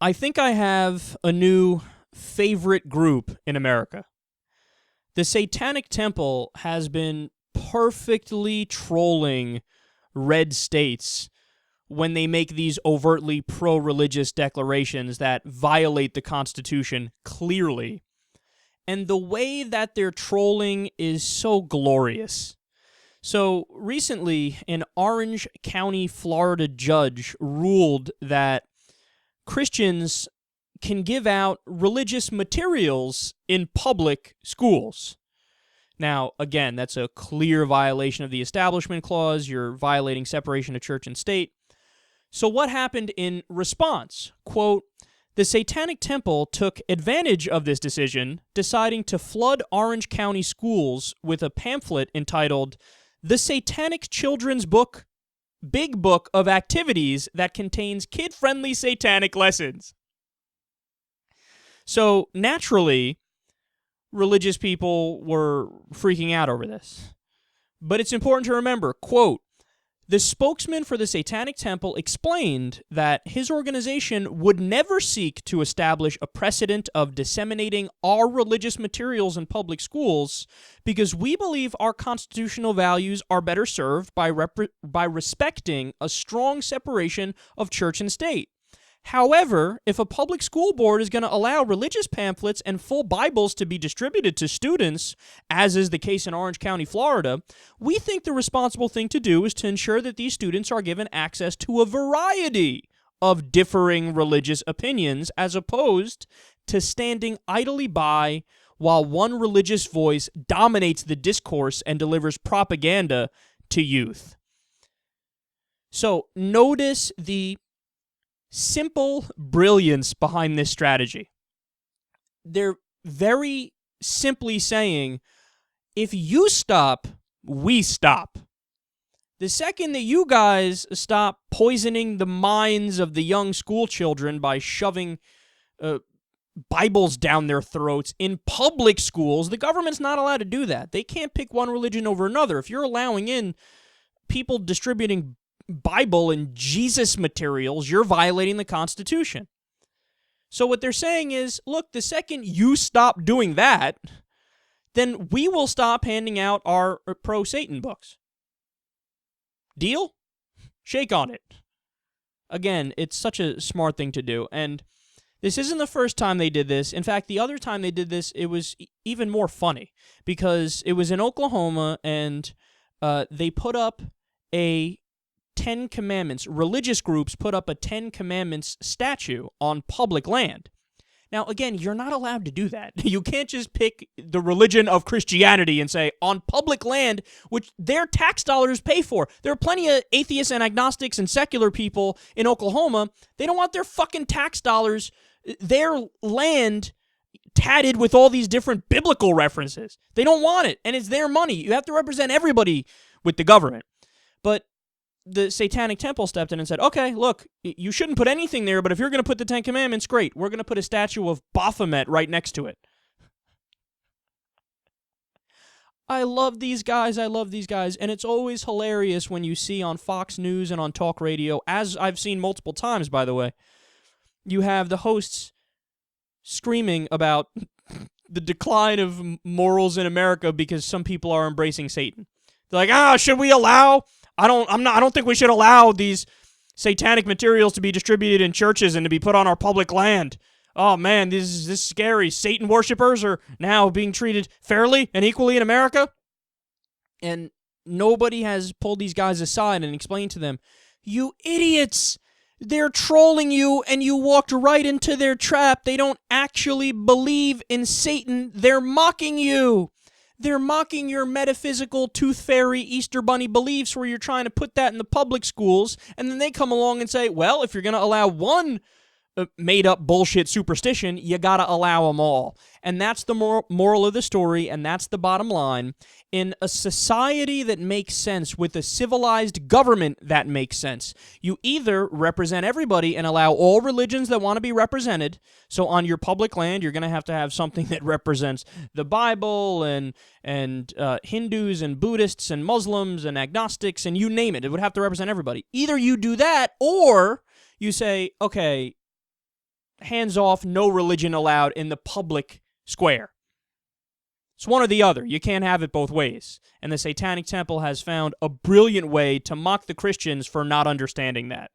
I think I have a new favorite group in America. The Satanic Temple has been perfectly trolling red states when they make these overtly pro-religious declarations that violate the Constitution clearly. And the way that they're trolling is so glorious. So recently, an Orange County, Florida judge ruled that Christians can give out religious materials in public schools. Now, again, that's a clear violation of the Establishment Clause. You're violating separation of church and state. So what happened in response? Quote, the Satanic Temple took advantage of this decision, deciding to flood Orange County schools with a pamphlet entitled The Satanic Children's Book, Big Book of Activities that contains kid-friendly satanic lessons. So, naturally, religious people were freaking out over this. But it's important to remember, quote, the spokesman for the Satanic Temple explained that his organization would never seek to establish a precedent of disseminating our religious materials in public schools because we believe our constitutional values are better served by respecting a strong separation of church and state. However, if a public school board is going to allow religious pamphlets and full Bibles to be distributed to students, as is the case in Orange County, Florida, we think the responsible thing to do is to ensure that these students are given access to a variety of differing religious opinions as opposed to standing idly by while one religious voice dominates the discourse and delivers propaganda to youth. So notice the simple brilliance behind this strategy. They're very simply saying, if you stop, we stop. The second that you guys stop poisoning the minds of the young school children by shoving Bibles down their throats in public schools, the government's not allowed to do that. They can't pick one religion over another. If you're allowing in people distributing Bible and Jesus materials, you're violating the Constitution. So what they're saying is, look, the second you stop doing that, then we will stop handing out our pro-Satan books. Deal? Shake on it. Again, it's such a smart thing to do, and this isn't the first time they did this. In fact, the other time they did this, it was even more funny, because it was in Oklahoma, and they put up a 10 Commandments. Religious groups put up a 10 Commandments statue on public land. Now, again, you're not allowed to do that. You can't just pick the religion of Christianity and say, on public land, which their tax dollars pay for. There are plenty of atheists and agnostics and secular people in Oklahoma. They don't want their fucking tax dollars, their land, tatted with all these different biblical references. They don't want it, and it's their money. You have to represent everybody with the government. But the Satanic Temple stepped in and said, okay, look, you shouldn't put anything there, but if you're going to put the 10 Commandments, great. We're going to put a statue of Baphomet right next to it. I love these guys, and it's always hilarious when you see on Fox News and on talk radio, as I've seen multiple times, by the way, you have the hosts screaming about the decline of morals in America because some people are embracing Satan. They're like, should we allow... I don't think we should allow these satanic materials to be distributed in churches and to be put on our public land. Oh man, this is scary. Satan worshipers are now being treated fairly and equally in America. And nobody has pulled these guys aside and explained to them, you idiots, they're trolling you and you walked right into their trap. They don't actually believe in Satan. They're mocking you. They're mocking your metaphysical tooth fairy Easter bunny beliefs where you're trying to put that in the public schools, and then they come along and say, well, if you're going to allow one made-up bullshit superstition, you got to allow them all. And that's the moral of the story, and that's the bottom line. In a society that makes sense, with a civilized government that makes sense, you either represent everybody and allow all religions that want to be represented. So on your public land, you're going to have something that represents the Bible and Hindus and Buddhists and Muslims and agnostics and you name it. It would have to represent everybody. Either you do that, or you say, okay, hands off, no religion allowed in the public square. It's one or the other. You can't have it both ways. And the Satanic Temple has found a brilliant way to mock the Christians for not understanding that.